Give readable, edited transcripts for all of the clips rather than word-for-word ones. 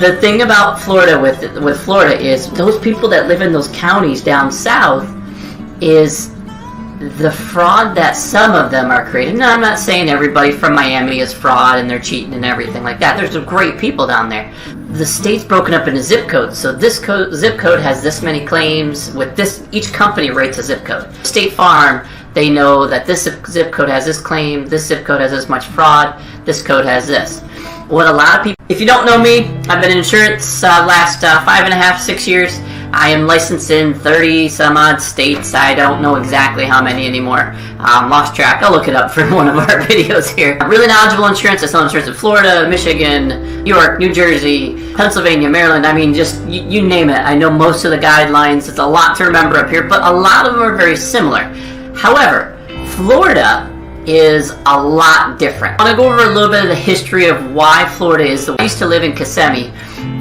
The thing about Florida with Florida is those people that live in those counties down south is the fraud that some of them are creating. Now, I'm not saying everybody from Miami is fraud and they're cheating and everything like that. There's some great people down there. The state's broken up into zip codes. So this zip code has this many claims. With this, each company rates a zip code. State Farm, they know that this zip code has this claim, this zip code has this much fraud, this code has this. What a lot of people, if you don't know me, I've been in insurance last 5.5, 6 years. I am licensed in 30 some odd states. I don't know exactly how many anymore. Lost track. I'll look it up for one of our videos here. Really knowledgeable insurance. I sell insurance in Florida, Michigan, New York, New Jersey, Pennsylvania, Maryland. I mean, just you name it. I know most of the guidelines. It's a lot to remember up here, but a lot of them are very similar. However, Florida is a lot different. I want to go over a little bit of the history of why Florida is the way. I used to live in Kissimmee,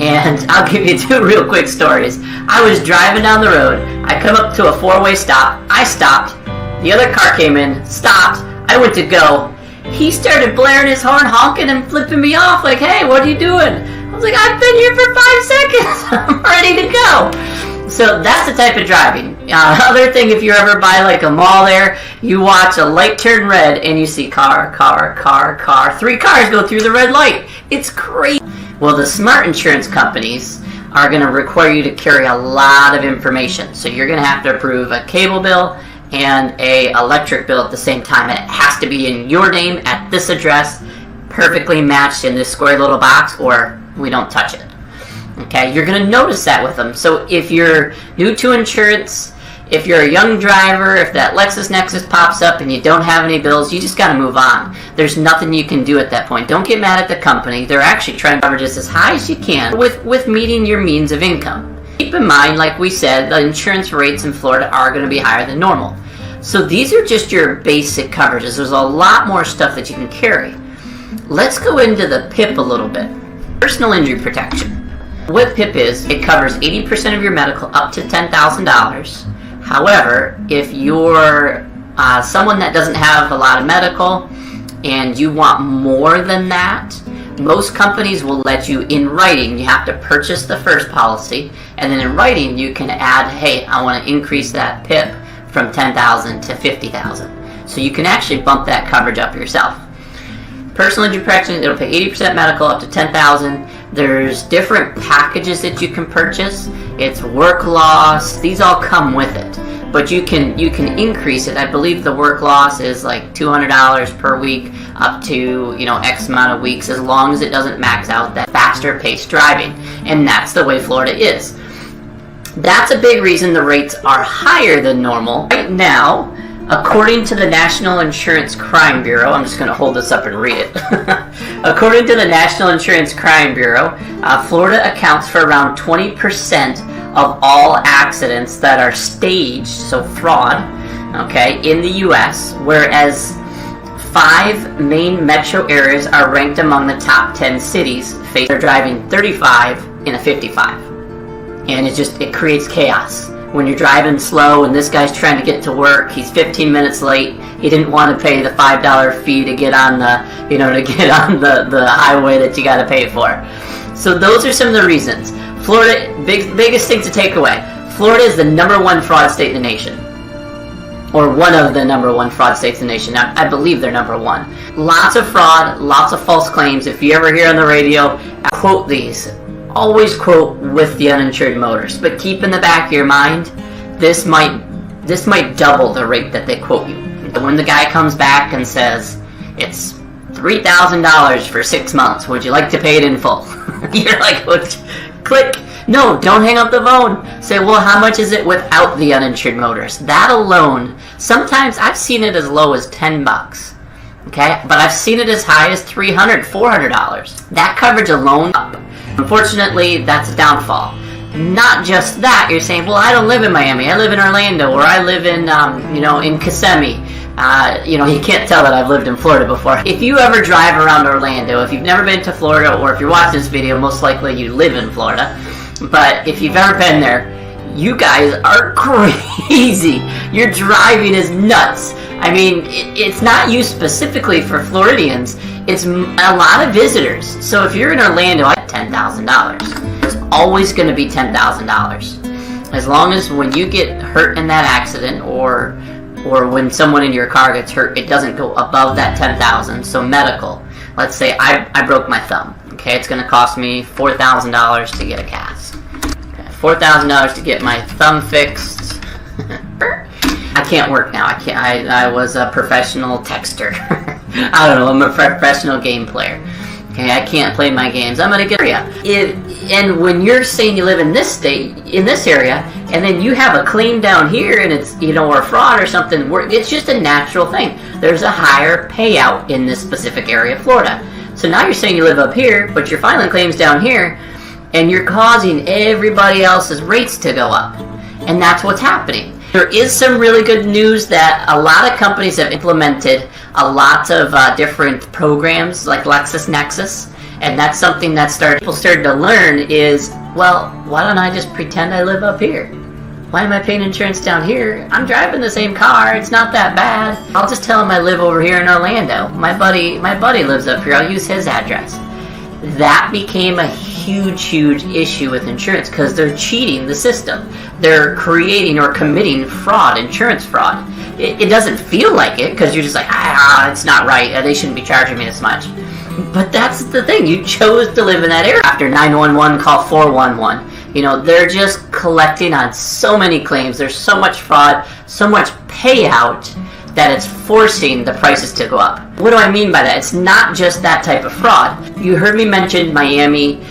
and I'll give you two real quick stories. I was driving down the road. I come up to a four-way stop. I stopped. The other car came in, stopped. I went to go. He started blaring his horn, honking and flipping me off like, hey, what are you doing? I was like, I've been here for 5 seconds. I'm ready to go. So that's the type of driving. Other thing, if you're ever by like a mall there, you watch a light turn red and you see car, 3 cars go through the red light. It's crazy. Well, the smart insurance companies are going to require you to carry a lot of information. So you're going to have to approve a cable bill and a electric bill at the same time. And it has to be in your name at this address, perfectly matched in this square little box, or we don't touch it. Okay, you're going to notice that with them. So if you're new to insurance, if you're a young driver, if that LexisNexis pops up and you don't have any bills, you just got to move on. There's nothing you can do at that point. Don't get mad at the company. They're actually trying to cover just as high as you can with meeting your means of income. Keep in mind, like we said, the insurance rates in Florida are going to be higher than normal. So these are just your basic coverages. There's a lot more stuff that you can carry. Let's go into the PIP a little bit. Personal injury protection. What PIP is, it covers 80% of your medical up to $10,000. However, if you're someone that doesn't have a lot of medical and you want more than that, most companies will let you in writing. You have to purchase the first policy, and then in writing you can add, hey, I want to increase that PIP from $10,000 to $50,000. So you can actually bump that coverage up yourself. Personal injury protection, it'll pay 80% medical up to $10,000. There's different packages that you can purchase. It's work loss. These all come with it. But you can increase it. I believe the work loss is like $200 per week up to, X amount of weeks, as long as it doesn't max out that faster paced driving. And that's the way Florida is. That's a big reason the rates are higher than normal. Right now, according to the National Insurance Crime Bureau, I'm just going to hold this up and read it. According to the National Insurance Crime Bureau, Florida accounts for around 20% of all accidents that are staged, so fraud, okay, in the U.S., whereas 5 main metro areas are ranked among the top 10 cities. They're driving 35 in a 55. And it creates chaos. When you're driving slow and this guy's trying to get to work, he's 15 minutes late. He didn't want to pay the $5 fee to get on the, the highway that you got to pay for. So those are some of the reasons. Florida, biggest thing to take away. Florida is the #1 fraud state in the nation, or one of the #1 fraud states in the nation. Now, I believe they're #1. Lots of fraud, lots of false claims. If you ever hear on the radio, quote these. Always quote with the uninsured motorist, but keep in the back of your mind, this might double the rate that they quote you. When the guy comes back and says it's $3,000 for 6 months, would you like to pay it in full? You're like, click. No, don't hang up the phone. Say, well, how much is it without the uninsured motorist? That alone, sometimes I've seen it as low as $10. Okay, but I've seen it as high as $300, $400. That coverage alone. Unfortunately, that's a downfall. Not just that, you're saying, well, I don't live in Miami, I live in Orlando, or I live in, in Kissimmee. You can't tell that I've lived in Florida before. If you ever drive around Orlando, if you've never been to Florida, or if you're watching this video, most likely you live in Florida. But if you've ever been there, you guys are crazy. Your driving is nuts. I mean, it's not used specifically for Floridians. It's a lot of visitors. So if you're in Orlando, I $10,000. It's always going to be $10,000. As long as when you get hurt in that accident, or when someone in your car gets hurt, it doesn't go above that $10,000. So medical. Let's say I broke my thumb. Okay, it's going to cost me $4,000 to get a cast. Okay, $4,000 to get my thumb fixed. I can't work now. I was a professional texter. I don't know. I'm a professional game player. Okay, I can't play my games. I'm gonna get and when you're saying you live in this state, in this area, and then you have a claim down here, and it's or a fraud or something, it's just a natural thing. There's a higher payout in this specific area of Florida. So now you're saying you live up here, but you're filing claims down here, and you're causing everybody else's rates to go up, and that's what's happening. There is some really good news that a lot of companies have implemented a lot of different programs like LexisNexis, and that's something that people started to learn is, well, why don't I just pretend I live up here? Why am I paying insurance down here? I'm driving the same car. It's not that bad. I'll just tell him I live over here in Orlando. My buddy lives up here. I'll use his address. That became a huge issue with insurance because they're cheating the system. They're creating or committing fraud, insurance fraud. It doesn't feel like it because you're just like, it's not right. They shouldn't be charging me this much. But that's the thing. You chose to live in that area. After 911, call 411. They're just collecting on so many claims. There's so much fraud, so much payout that it's forcing the prices to go up. What do I mean by that? It's not just that type of fraud. You heard me mention Miami,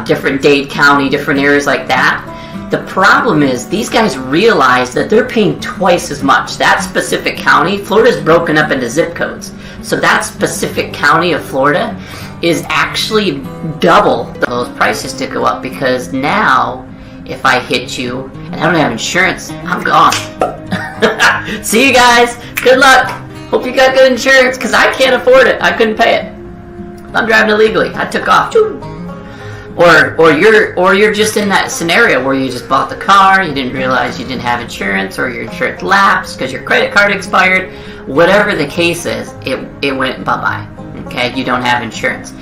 different Dade County, different areas like that. The problem is these guys realize that they're paying twice as much. That specific county, Florida's broken up into zip codes. So that specific county of Florida is actually double those prices to go up because now if I hit you and I don't have insurance, I'm gone. See you guys. Good luck. Hope you got good insurance because I can't afford it. I couldn't pay it. I'm driving illegally. I took off. Or you're just in that scenario where you just bought the car, you didn't realize you didn't have insurance, or your insurance lapsed because your credit card expired. Whatever the case is, it went bye-bye. Okay, you don't have insurance.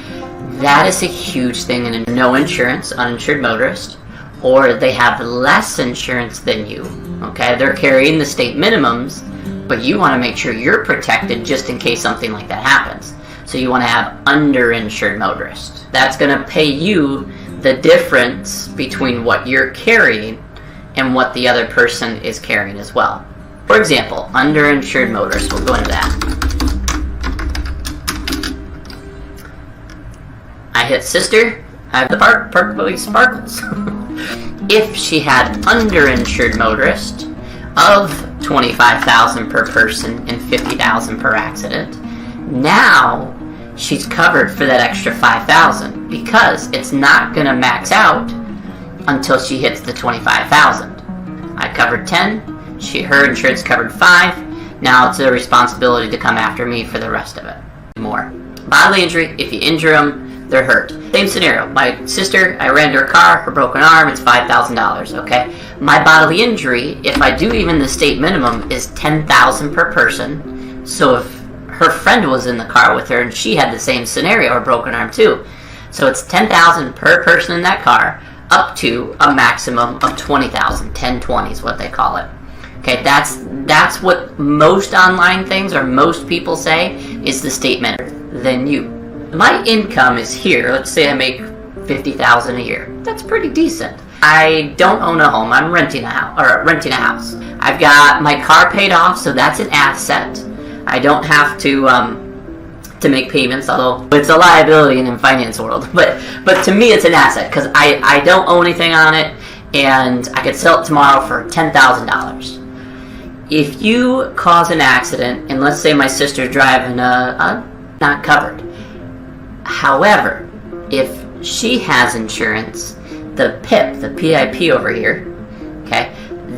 That is a huge thing in a no insurance, uninsured motorist, or they have less insurance than you. Okay, they're carrying the state minimums, but you want to make sure you're protected just in case something like that happens. So you want to have underinsured motorists. That's going to pay you the difference between what you're carrying and what the other person is carrying as well. For example, underinsured motorists. We'll go into that. I hit sister. I have the purple sparkles. If she had underinsured motorist of $25,000 per person and $50,000 per accident, now she's covered for that extra $5,000 because it's not going to max out until she hits the $25,000. I covered 10. Her insurance covered 5. Now it's their responsibility to come after me for the rest of it. More bodily injury. If you injure them, they're hurt. Same scenario. My sister, I ran her car, her broken arm, it's $5,000, okay? My bodily injury, if I do even the state minimum, is $10,000 per person. So if her friend was in the car with her and she had the same scenario, or broken arm too. So it's $10,000 per person in that car, up to a maximum of $20,000. 1020 is what they call it. Okay, that's what most online things or most people say is the state minimum than you. My income is here. Let's say I make $50,000 a year. That's pretty decent. I don't own a home. I'm renting a house. I've got my car paid off, so that's an asset. I don't have to make payments, although it's a liability in the finance world. But to me, it's an asset because I don't own anything on it, and I could sell it tomorrow for $10,000. If you cause an accident, and let's say my sister's driving not covered. However, if she has insurance, the PIP over here, okay,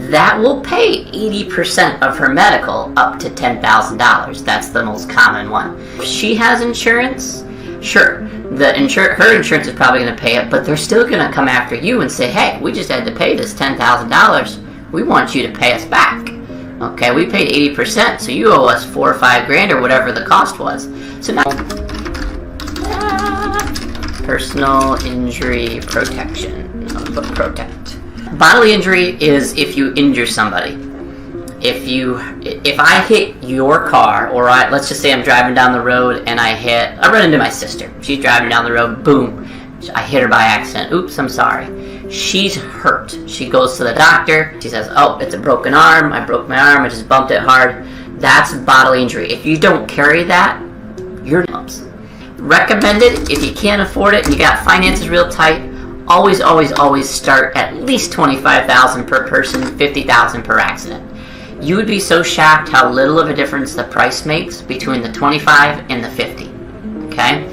that will pay 80% of her medical up to $10,000. That's the most common one. If she has insurance, sure. her insurance is probably going to pay it, but they're still going to come after you and say, hey, we just had to pay this $10,000. We want you to pay us back. Okay, we paid 80%, so you owe us $4 or $5 grand or whatever the cost was. So now, personal injury protection. I'll put protect. Bodily injury is if you injure somebody. If I hit your car, or let's just say I'm driving down the road and I run into my sister. She's driving down the road, boom, I hit her by accident. Oops, I'm sorry. She's hurt. She goes to the doctor. She says, oh, it's a broken arm. I broke my arm. I just bumped it hard. That's bodily injury. If you don't carry that, you're dumps. Recommended, if you can't afford it and you got finances real tight, always, always, always start at least $25,000 per person, $50,000 per accident. You would be so shocked how little of a difference the price makes between the 25 and the 50. Okay?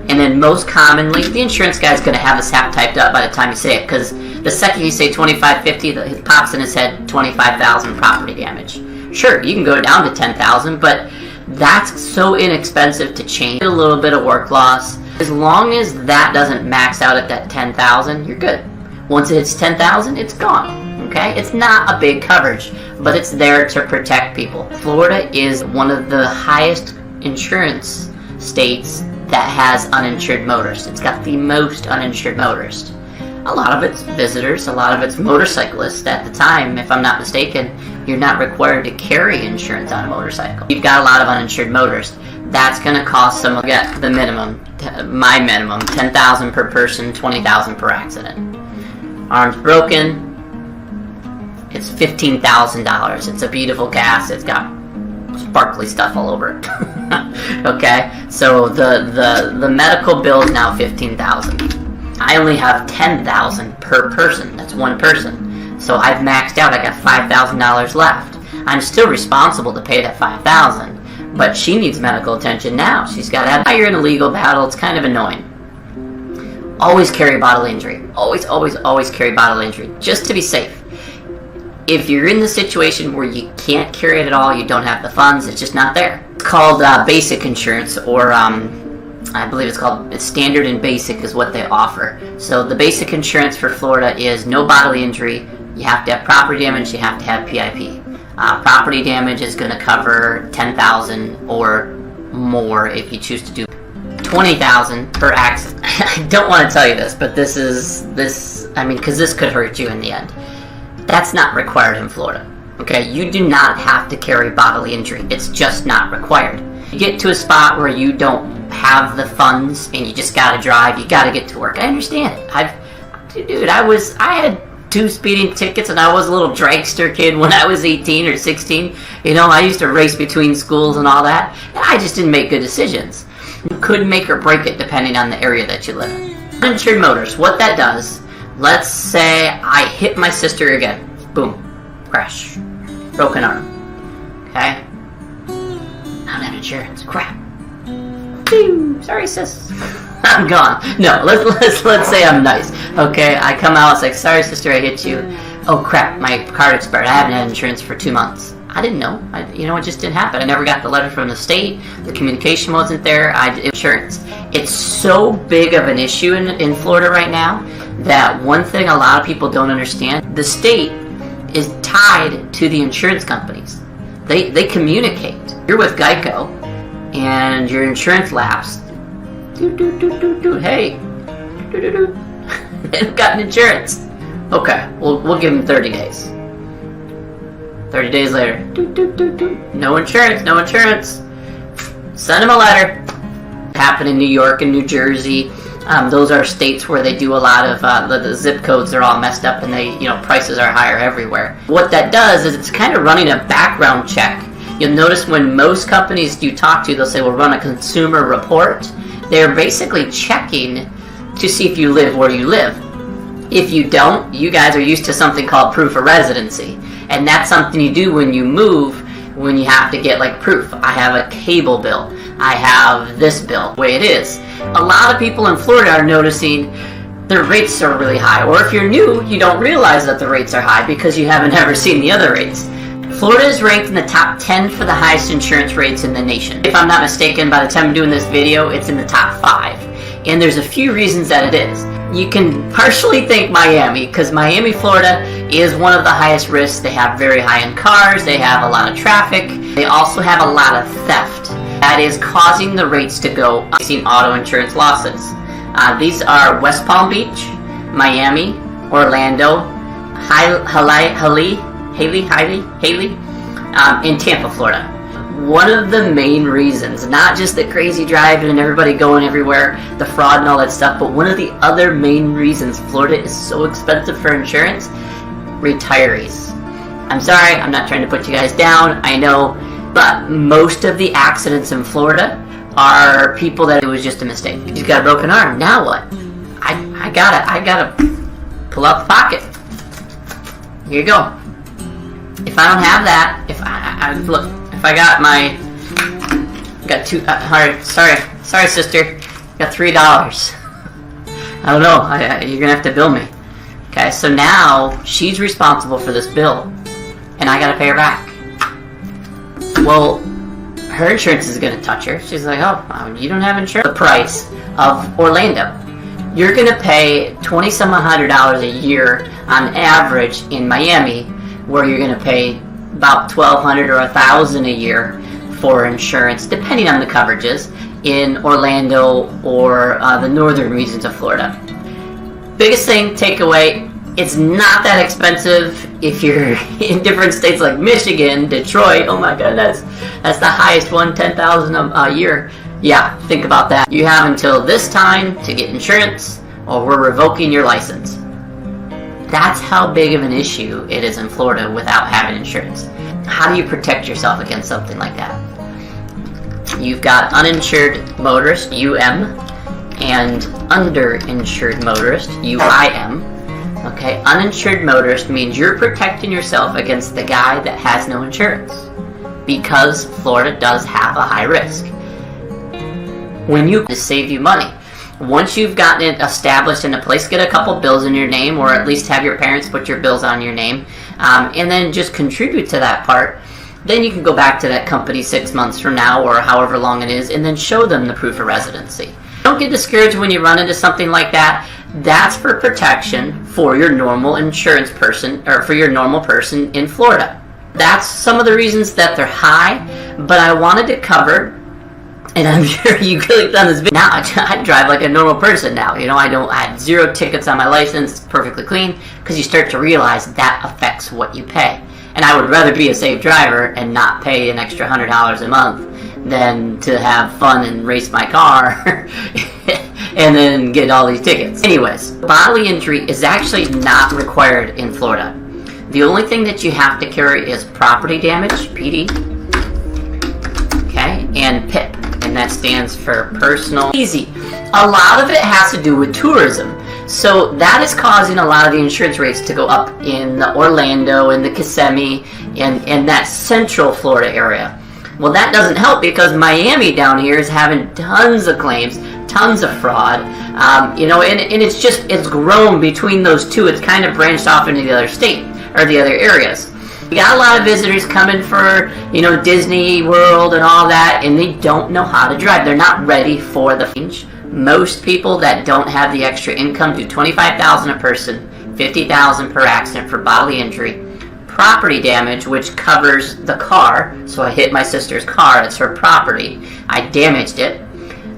And then most commonly, the insurance guy's going to have this half typed up by the time you say it, because the second you say 25, 50, it pops in his head 25,000 property damage. Sure, you can go down to 10,000, but that's so inexpensive to change. A little bit of work loss. As long as that doesn't max out at that 10,000, you're good. Once it hits 10,000, it's gone. Okay? It's not a big coverage, but it's there to protect people. Florida is one of the highest insurance states that has uninsured motorists. It's got the most uninsured motorists. A lot of it's visitors, a lot of it's motorcyclists. At the time, if I'm not mistaken, you're not required to carry insurance on a motorcycle. You've got a lot of uninsured motorists. That's going to cost some, get the minimum, my minimum, $10,000 per person, $20,000 per accident. Arm's broken, it's $15,000. It's a beautiful gas. It's got sparkly stuff all over it. Okay, so the medical bill is now $15,000. I only have $10,000 per person. That's one person. So I've maxed out. I got $5,000 left. I'm still responsible to pay that $5,000, but she needs medical attention now. She's got to. Now you're in a legal battle. It's kind of annoying. Always carry bodily injury. Always, always, always carry bodily injury, just to be safe. If you're in the situation where you can't carry it at all, you don't have the funds, it's just not there. It's called basic insurance, or I believe it's standard and basic is what they offer. So the basic insurance for Florida is no bodily injury. You have to have property damage, you have to have PIP. Property damage is going to cover $10,000 or more if you choose to do $20,000 per accident. I don't want to tell you this, but because this could hurt you in the end. That's not required in Florida. Okay, you do not have to carry bodily injury. It's just not required. You get to a spot where you don't have the funds and you just gotta drive, you gotta get to work. I understand it. I had 2 speeding tickets and I was a little dragster kid when I was 18 or 16. You know, I used to race between schools and all that. And I just didn't make good decisions. You could make or break it depending on the area that you live in. Uninsured motorists, what that does, let's say I hit my sister again. Boom. Crash. Broken arm. Okay? I don't have insurance. Crap. Phew. Sorry, sis. I'm gone. No, let's say I'm nice. Okay, I come out, it's like, sorry, sister, I hit you. Oh, crap, my card expired. I haven't had insurance for 2 months. I didn't know. It just didn't happen. I never got the letter from the state. The communication wasn't there. Insurance. It's so big of an issue in Florida right now that one thing a lot of people don't understand, the state is tied to the insurance companies. They communicate. You're with Geico, and your insurance lapsed. Hey, they've gotten insurance. Okay, we'll give them 30 days. 30 days later, no insurance, no insurance. Send them a letter. Happened in New York and New Jersey. Those are states where they do a lot of the zip codes are all messed up, and prices are higher everywhere. What that does is it's kind of running a background check. You'll notice when most companies you talk to, they'll say, we'll run a consumer report. They're basically checking to see if you live where you live. If you don't, you guys are used to something called proof of residency. And that's something you do when you move, when you have to get like proof. I have a cable bill. I have this bill. The way it is. A lot of people in Florida are noticing their rates are really high. Or if you're new, you don't realize that the rates are high because you haven't ever seen the other rates. Florida is ranked in the top 10 for the highest insurance rates in the nation. If I'm not mistaken, by the time I'm doing this video, it's in the top 5. And there's a few reasons that it is. You can partially thank Miami, because Miami, Florida is one of the highest risks. They have very high-end cars, they have a lot of traffic, they also have a lot of theft. That is causing the rates to go up, facing auto insurance losses. These are West Palm Beach, Miami, Orlando, Haley, in Tampa, Florida. One of the main reasons, not just the crazy driving and everybody going everywhere, the fraud and all that stuff, but one of the other main reasons Florida is so expensive for insurance, retirees. I'm sorry, I'm not trying to put you guys down, I know, but most of the accidents in Florida are people that it was just a mistake. He's got a broken arm, now what? I gotta pull out the pocket. Here you go. If I don't have that, if I got two, sorry sister, got $3. I don't know, you're gonna have to bill me. Okay, so now she's responsible for this bill, and I gotta pay her back. Well, her insurance is gonna touch her. She's like, oh, you don't have insurance. The price of Orlando. You're gonna pay $2,700 a year on average in Miami, where you're gonna pay about $1,200 or $1,000 a year for insurance, depending on the coverages, in Orlando or the northern regions of Florida. Biggest thing, takeaway, it's not that expensive if you're in different states like Michigan, Detroit. Oh my god, that's the highest one, $10,000 a year. Yeah, think about that. You have until this time to get insurance, or we're revoking your license. That's how big of an issue it is in Florida without having insurance. How do you protect yourself against something like that? You've got uninsured motorist, UM, and underinsured motorist, UIM. Okay, uninsured motorist means you're protecting yourself against the guy that has no insurance, because Florida does have a high risk. When you save you money. Once you've gotten it established in a place, get a couple bills in your name, or at least have your parents put your bills on your name, and then just contribute to that part. Then you can go back to that company 6 months from now, or however long it is, and then show them the proof of residency. Don't get discouraged when you run into something like that. That's for protection for your normal insurance person, or for your normal person in Florida. That's some of the reasons that they're high, but I wanted to cover, and I'm sure you clicked on this video. Now I drive like a normal person now. You know, I had 0 tickets on my license, perfectly clean, because you start to realize that affects what you pay. And I would rather be a safe driver and not pay an extra $100 a month than to have fun and race my car and then get all these tickets. Anyways, bodily injury is actually not required in Florida. The only thing that you have to carry is property damage, PD, okay, and PIP, and that stands for personal. Easy. A lot of it has to do with tourism. So that is causing a lot of the insurance rates to go up in the Orlando and the Kissimmee and that central Florida area. Well, that doesn't help because Miami down here is having tons of claims, tons of fraud, you know, and it's grown between those two. It's kind of branched off into the other state or the other areas. We got a lot of visitors coming for, you know, Disney World and all that, and they don't know how to drive. They're not ready for the change. Most people that don't have the extra income do $25,000 a person, $50,000 per accident for bodily injury. Property damage, which covers the car. So I hit my sister's car, it's her property. I damaged it.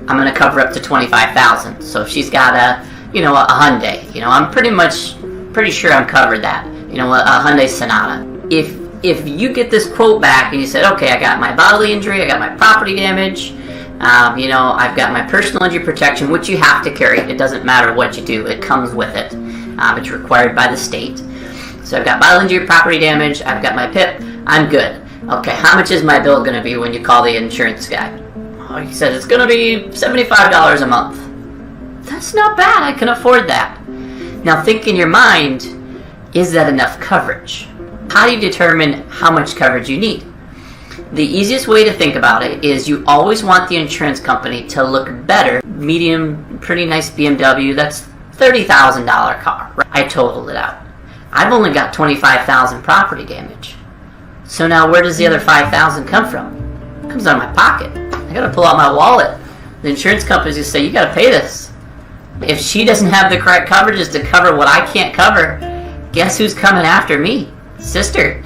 I'm going to cover up to $25,000. So if she's got a Hyundai, you know, I'm pretty sure I'm covered that. You know, a Hyundai Sonata. If you get this quote back and you said, okay, I got my bodily injury, I got my property damage, you know, I've got my personal injury protection, which you have to carry. It doesn't matter what you do. It comes with it. It's required by the state. So I've got bodily injury, property damage, I've got my PIP, I'm good. Okay, how much is my bill going to be when you call the insurance guy? Oh, he said it's going to be $75 a month. That's not bad. I can afford that. Now think in your mind, is that enough coverage? How do you determine how much coverage you need? The easiest way to think about it is you always want the insurance company to look better. Medium, pretty nice BMW, that's $30,000 car. I totaled it out. I've only got $25,000 property damage. So now where does the other $5,000 come from? It comes out of my pocket. I gotta pull out my wallet. The insurance companies just say, you gotta pay this. If she doesn't have the correct coverages to cover what I can't cover, guess who's coming after me? Sister.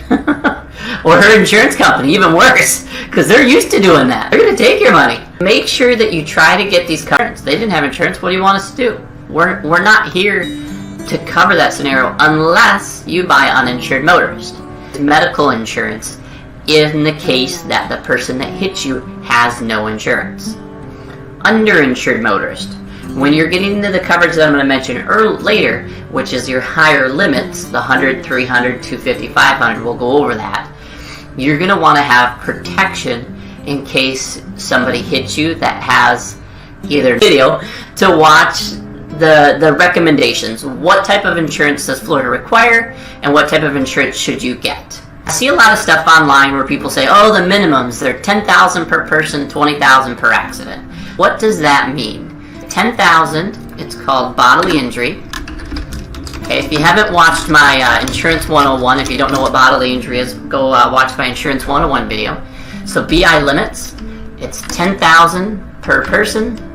Or her insurance company, even worse, because they're used to doing that. They're going to take your money. Make sure that you try to get these coverage. They didn't have insurance. What do you want us to do? We're not here to cover that scenario unless you buy uninsured motorist. Medical insurance in the case that the person that hits you has no insurance. Underinsured motorist. When you're getting into the coverage that I'm going to mention later, which is your higher limits, the 100, 300, 250, 500, we'll go over that. You're going to want to have protection in case somebody hits you that has either video to watch the recommendations. What type of insurance does Florida require, and what type of insurance should you get? I see a lot of stuff online where people say, oh, the minimums, they're $10,000 per person, $20,000 per accident. What does that mean? $10,000, it's called bodily injury. Okay, if you haven't watched my Insurance 101, if you don't know what bodily injury is, go watch my Insurance 101 video. So BI limits, it's $10,000 per person,